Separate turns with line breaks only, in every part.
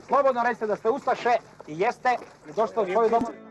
Slobodno recite da ste ustaše i jeste i došli u svoju domovinu.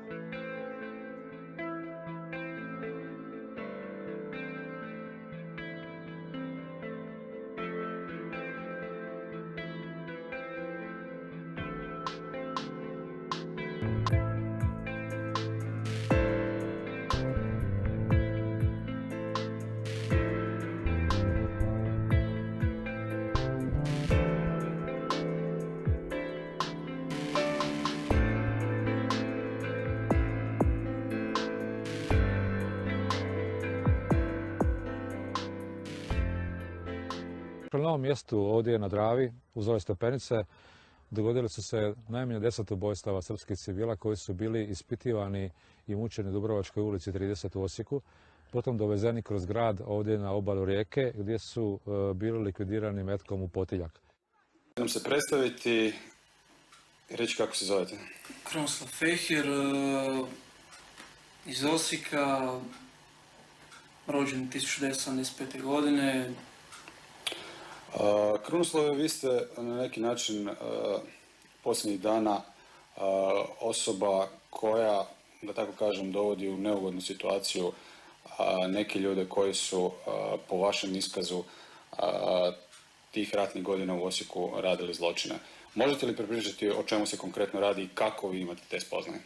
Na novom mjestu ovdje na Dravi, uz ove stepenice, dogodili su se najmanje 10 ubojstava srpskih civila koji su bili ispitivani i mučeni u Dubrovačkoj ulici 30 u Osijeku, potom dovezeni kroz grad ovdje na obalu rijeke gdje su bili likvidirani metkom u potiljak.
Nam se predstaviti i reći kako se zovete.
Krunoslav Fehir, iz Osijeka, rođen 1975. godine.
Krunoslave, vi ste na neki način posljednjih dana osoba koja, da tako kažem, dovodi u neugodnu situaciju neke ljude koji su po vašem iskazu tih ratnih godina u Osijeku radili zločine. Možete li pripričati o čemu se konkretno radi i kako vi imate te spoznaje?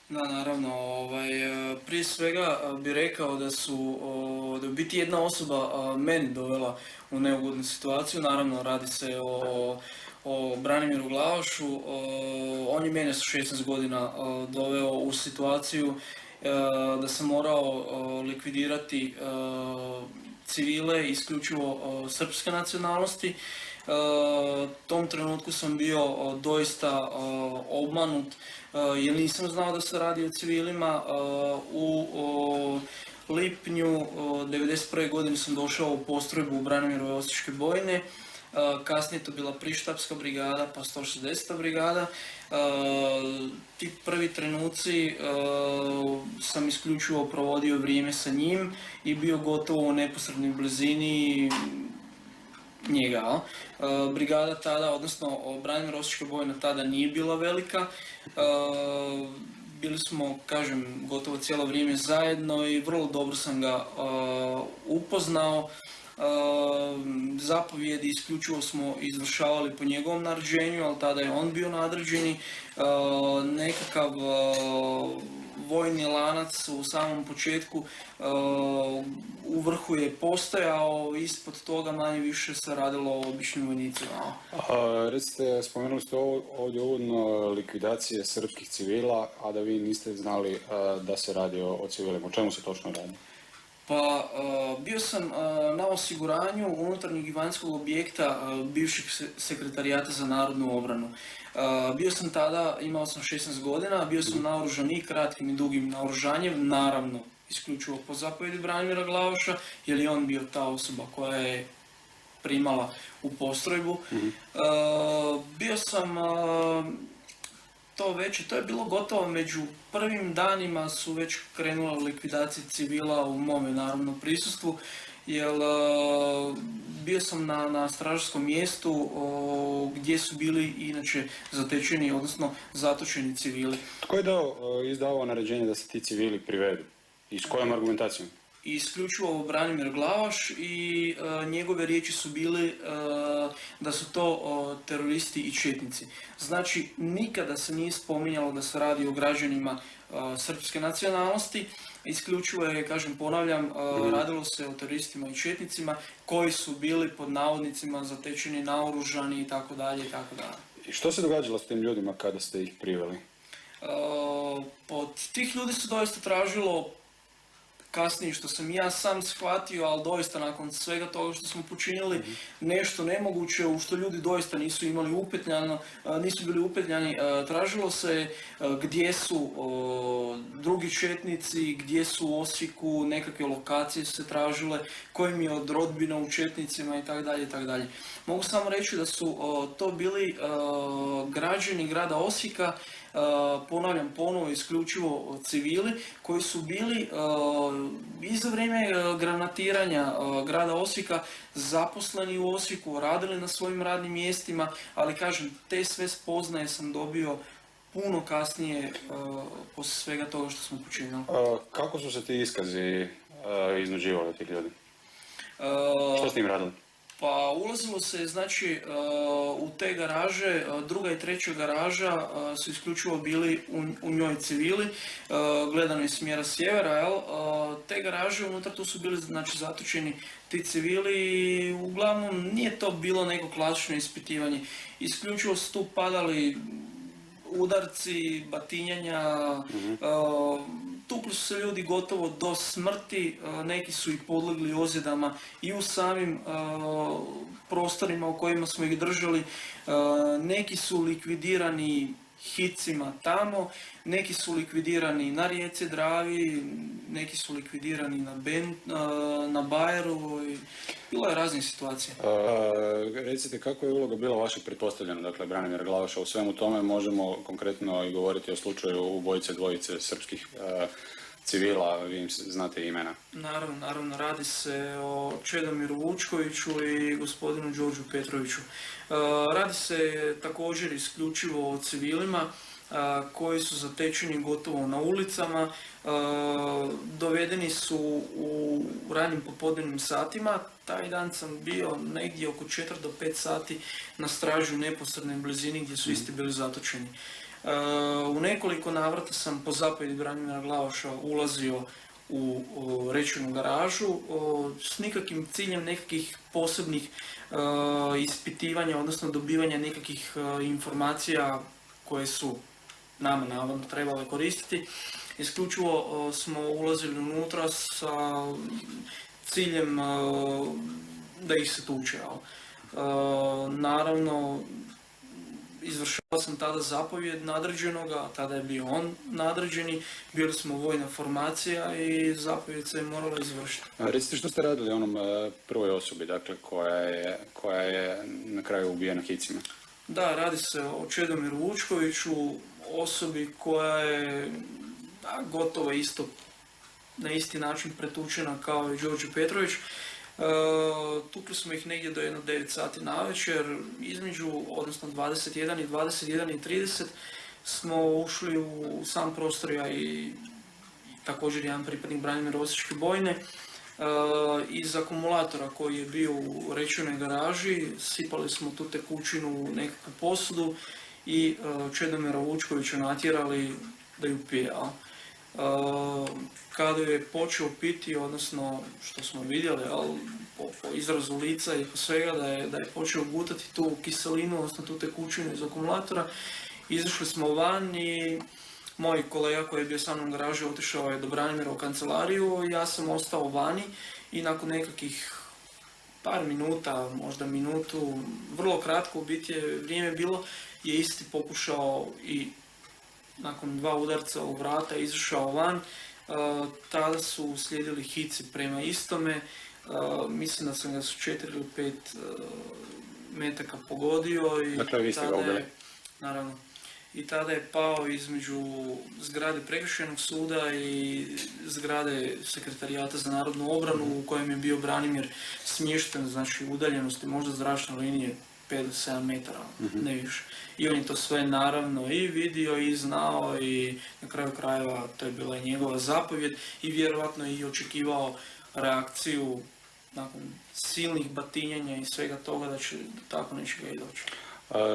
Da, naravno. Prije svega bih rekao da je biti jedna osoba meni dovela u neugodnu situaciju. Naravno, radi se o Branimiru Glavašu. On je mene sa 16 godina doveo u situaciju da sam morao likvidirati civile isključivo srpske nacionalnosti. Tom trenutku sam bio doista obmanut jer nisam znao da se radi o civilima. U lipnju 1991. godine sam došao u postrojbu Branimirove Osječke bojne. Kasnije to bila prištabska brigada, pa 160. brigada. Ti prvi trenuci sam isključivo provodio vrijeme sa njim i bio gotovo u neposrednoj blizini njega. Brigada tada, odnosno Branimir Osječka bojna tada nije bila velika. Bili smo, kažem, gotovo cijelo vrijeme zajedno i vrlo dobro sam ga upoznao. Zapovjedi isključivo smo izvršavali po njegovom naređenju, ali tada je on bio nadređeni. Nekakav vojni lanac u samom početku u vrhu je postojao, ispod toga manje više se radilo o običnim vojnicima.
Recite, spomenuli ste ovdje uvodno likvidacije srpskih civila, a da vi niste znali da se radi o civilima. O čemu se točno radi?
Pa, bio sam na osiguranju unutarnjeg i vanjskog objekta bivšeg sekretarijata za narodnu obranu. Bio sam tada, imao sam 16 godina, bio sam naoružan i kratkim i dugim naoružanjem, naravno isključivo po zapovjedi Branimira Glavaša, jer je on bio ta osoba koja je primala u postrojbu. Bio sam to je bilo gotovo među prvim danima su već krenule likvidacije civila u mome naravno prisustvu, jer bio sam na stražarskom mjestu gdje su bili inače zatečeni, odnosno zatočeni civili.
Tko je izdavao naređenje da se ti civili privedu i s kojom argumentacijom?
Isključivo Branimir Glavaš i njegove riječi su bili da su to teroristi i četnici. Znači, nikada se nije spominjalo da se radi o građanima srpske nacionalnosti. Isključivo je, kažem, ponavljam, radilo se o teroristima i četnicima koji su bili pod navodnicima zatečeni, naoružani itd. itd.
I što se događalo s tim ljudima kada ste ih priveli?
Od tih ljudi se doista tražilo, kasnije što sam ja sam shvatio, ali doista nakon svega toga što smo počinili, nešto nemoguće u što ljudi doista nisu bili upetljani. Tražilo se gdje su drugi četnici, gdje su u Osijeku, nekakve lokacije su se tražile, kojim je od rodbina u četnicima itd. itd. Mogu samo reći da su to bili građani grada Osijeka, ponavljam ponovo isključivo civili koji su bili i za vrijeme granatiranja grada Osijeka zaposleni u Osijeku, radili na svojim radnim mjestima, ali kažem, te sve spoznaje sam dobio puno kasnije poslije svega toga što smo počinili.
Kako su se ti iskazi iznuđivali od tih ljudi? Što s tim radili?
Pa ulazilo se, znači, u te garaže, druga i treća garaža su isključivo bili u njoj civili, gledano iz smjera sjevera, jel? Te garaže unutar tu su bili, znači, zatočeni ti civili i uglavnom nije to bilo neko klasično ispitivanje. Isključivo su tu padali udarci, batinjanja, tukli su se ljudi gotovo do smrti, neki su i podlegli ozljedama i u samim prostorima u kojima smo ih držali, neki su likvidirani hicima tamo, neki su likvidirani na rijeci Dravi, neki su likvidirani na Bajeru i bilo je raznih situacija.
Recite, kako je uloga bila vaša pretpostavljena, dakle, Branimira Glavaša u svemu tome? Možemo konkretno i govoriti o slučaju ubojice dvojice srpskih civila, vi im znate imena.
Naravno, radi se o Čedomiru Vučkoviću i gospodinu Đorđu Petroviću. Radi se također isključivo o civilima koji su zatečeni gotovo na ulicama, dovedeni su u ranim popodnevnim satima. Taj dan sam bio negdje oko 4 do 5 sati na straži u neposrednoj blizini gdje su isti bili zatočeni. U nekoliko navrata sam po zapovjedi Branimira Glavaša ulazio u rečenu garažu s nikakvim ciljem nekakvih posebnih ispitivanja, odnosno dobivanja nekakvih informacija koje su nama navodno trebale koristiti. Isključivo smo ulazili unutra sa ciljem da ih se tuče. Naravno, izvršavao sam tada zapovjed nadređenoga, tada je bio on nadređeni, bili smo vojna formacija i zapovjed se je morala izvršiti.
Recite, što ste radili onom prvoj osobi, dakle, koja je na kraju ubijena hicima?
Da, radi se o Čedomiru Vučkoviću, osobi koja je gotovo isto na isti način pretučena kao i Đorđe Petrović. Tukli smo ih negdje do 9 sati navečer, odnosno 21 i 21:30 smo ušli u sam prostorija i također jedan pripadnik Branimira Osječke bojne. Iz akumulatora koji je bio u rečenoj garaži sipali smo tu tekućinu u nekakvu posudu i Čedomira Vučkovića natjerali da ju pije. Kada je počeo piti, odnosno što smo vidjeli po izrazu lica i po svega da je počeo gutati tu kiselinu, odnosno tu tekućinu iz akumulatora, izašli smo van i moj kolega koji je bio sa mnom u garaži otišao je do Branimira u kancelariju, ja sam ostao vani i nakon nekakvih par minuta, možda minutu, vrlo kratko u biti je vrijeme bilo, je isti pokušao i nakon 2 udarca u vrata izašao van. Tada su slijedili hici prema istome, mislim da sam ga su 4 ili 5 metaka pogodio i
dakle, vi ste ga ubili?
Naravno. I tada je pao između zgrade Prekršajnog suda i zgrade Sekretarijata za narodnu obranu u kojem je bio Branimir smješten, znači udaljenosti možda zračne linije 5 do 7 metara, ne više. I on je to sve naravno i vidio i znao i na kraju krajeva to je bila i njegova zapovjed i vjerojatno i očekivao reakciju nakon silnih batinjanja i svega toga da će tako nečega i doći.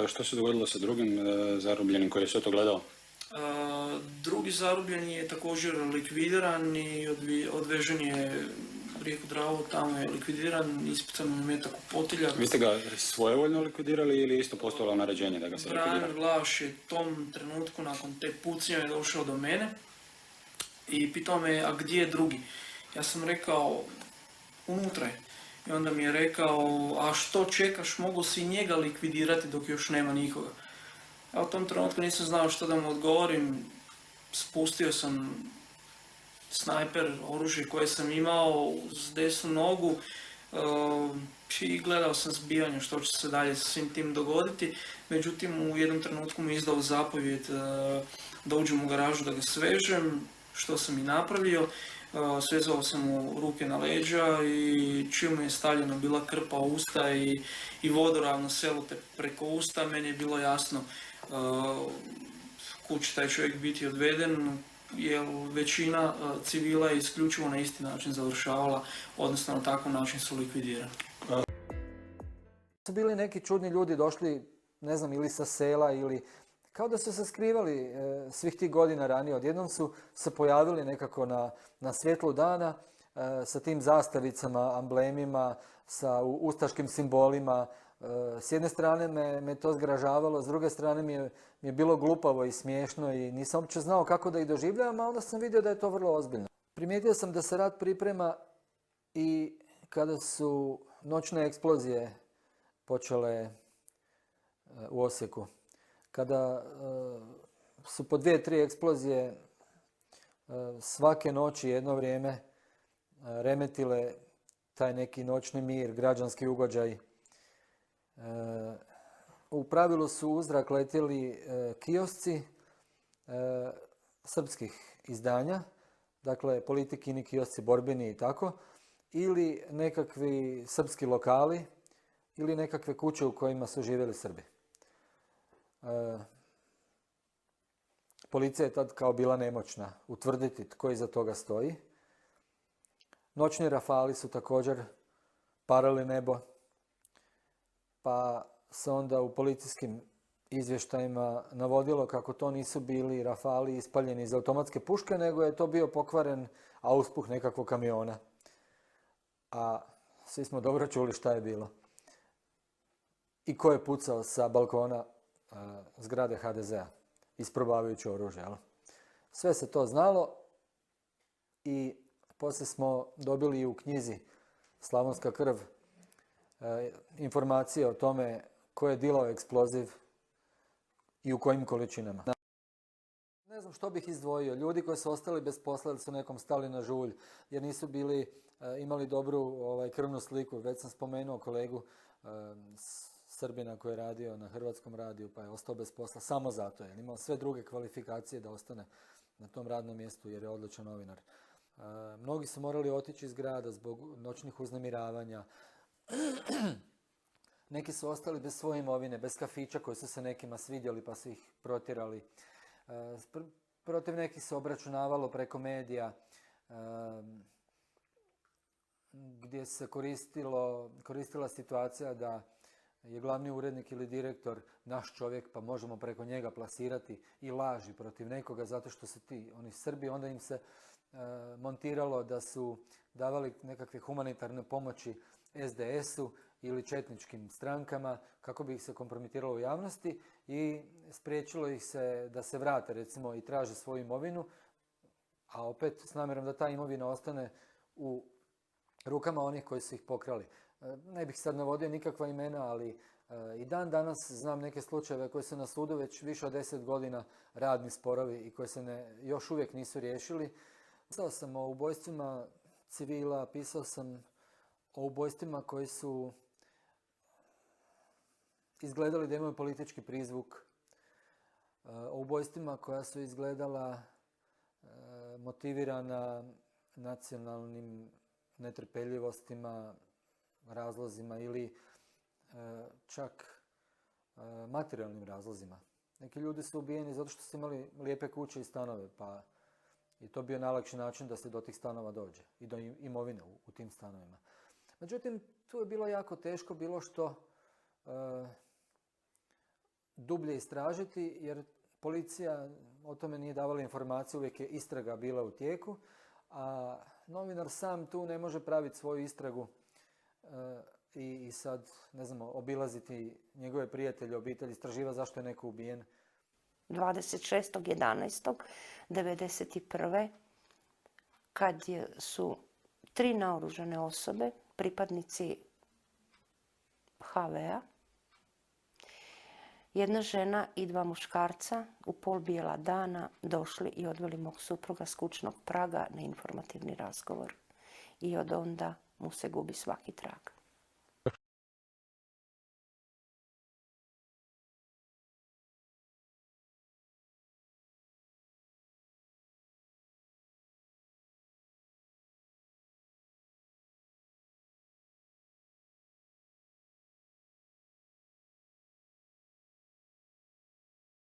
Što se dogodilo sa drugim zarobljenim koji je sve to gledao?
Drugi zarobljeni je također likvidiran i odvežen je u rijeku Dravu, tamo je likvidiran, ispucan je metak u potiljak.
Vi ste ga svojevoljno likvidirali ili isto postojalo naređenje da ga se likvidira?
Branimir Glavaš je u tom trenutku nakon te pucnjave došao do mene i pitao me, a gdje je drugi? Ja sam rekao, unutra je. I onda mi je rekao, a što čekaš, mogu si njega likvidirati dok još nema nikoga. Ja u tom trenutku nisam znao što da mu odgovorim, spustio sam snajper, oružje koje sam imao uz desnu nogu, I gledao sam zbijanje što će se dalje sa svim tim dogoditi. Međutim, u jednom trenutku mi izdao zapovjed da uđem u garažu da ga svežem, što sam i napravio. Svezao sam mu ruke na leđa i čim mu je stavljena bila krpa u usta i vodoravno selute preko usta, meni je bilo jasno kud će taj čovjek biti odveden, jer većina civila je isključivo na isti način završavala, odnosno na takav način su likvidirani.
Su bili neki čudni ljudi došli, ne znam, ili sa sela ili kao da su se skrivali svih tih godina ranije. Odjednom su se pojavili nekako na svjetlu dana sa tim zastavicama, amblemima, sa ustaškim simbolima. S jedne strane me to zgražavalo, s druge strane mi je bilo glupavo i smiješno i nisam uopće znao kako da ih doživljavam, a onda sam vidio da je to vrlo ozbiljno. Primijetio sam da se rat priprema i kada su noćne eksplozije počele u Osijeku. Kada su po 2-3 eksplozije svake noći jedno vrijeme remetile taj neki noćni mir, građanski ugođaj. U pravilu su u zrak letjeli kiosci srpskih izdanja, dakle Politikini kiosci, borbeni i tako, ili nekakvi srpski lokali, ili nekakve kuće u kojima su živjeli Srbi. Policija je tad kao bila nemoćna utvrditi tko iza toga stoji. Noćni rafali su također parali nebo, pa se onda u policijskim izvještajima navodilo kako to nisu bili rafali ispaljeni iz automatske puške, nego je to bio pokvaren auspuh nekakvog kamiona. A svi smo dobro čuli šta je bilo. I ko je pucao sa balkona zgrade HDZ-a, isprobavajući oružje. Sve se to znalo i poslije smo dobili u knjizi Slavonska krv informacije o tome ko je dilao eksploziv i u kojim količinama. Ne znam što bih izdvojio. Ljudi koji su ostali bez posla ili su nekom stali na žulj jer nisu imali dobru krvnu sliku. Već sam spomenuo kolegu Srbina koji je radio na Hrvatskom radiju pa je ostao bez posla samo zato jer imao sve druge kvalifikacije da ostane na tom radnom mjestu jer je odličan novinar. Mnogi su morali otići iz grada zbog noćnih uznemiravanja. Neki su ostali bez svoje imovine, bez kafića koji su se nekima svidjeli pa su ih protjerali. Protiv nekih se obračunavalo preko medija gdje se koristila situacija da je glavni urednik ili direktor naš čovjek pa možemo preko njega plasirati i laži protiv nekoga zato što su oni Srbi, onda im se montiralo da su davali nekakve humanitarne pomoći SDS-u ili četničkim strankama kako bi ih se kompromitiralo u javnosti i spriječilo ih se da se vrate recimo i traže svoju imovinu, a opet s namjerom da ta imovina ostane u rukama onih koji su ih pokrali. Ne bih sad navodio nikakva imena, ali i dan danas znam neke slučajeve koji su na sudu već više od 10 godina radni sporovi i koji se još uvijek nisu riješili. Pisao sam o ubojstvima civila, pisao sam o ubojstvima koji su izgledali da imaju politički prizvuk, o ubojstvima koja su izgledala motivirana nacionalnim netrpeljivostima, razlozima ili čak materijalnim razlozima. Neki ljudi su ubijeni zato što su imali lijepe kuće i stanove, pa je to bio najlakši način da se do tih stanova dođe i do imovine u tim stanovima. Međutim, tu je bilo jako teško bilo što dublje istražiti, jer policija o tome nije davala informaciju, uvijek je istraga bila u tijeku, a novinar sam tu ne može praviti svoju istragu i sad, ne znam, obilaziti njegove prijatelje, obitelj, istraživa zašto je neko ubijen.
26.11.1991. kad su 3 naoružane osobe, pripadnici HV-a, jedna žena i 2 muškarca u pol bijela dana došli i odveli mog supruga s kućnog praga na informativni razgovor. I od onda mu se gubi svaki trag.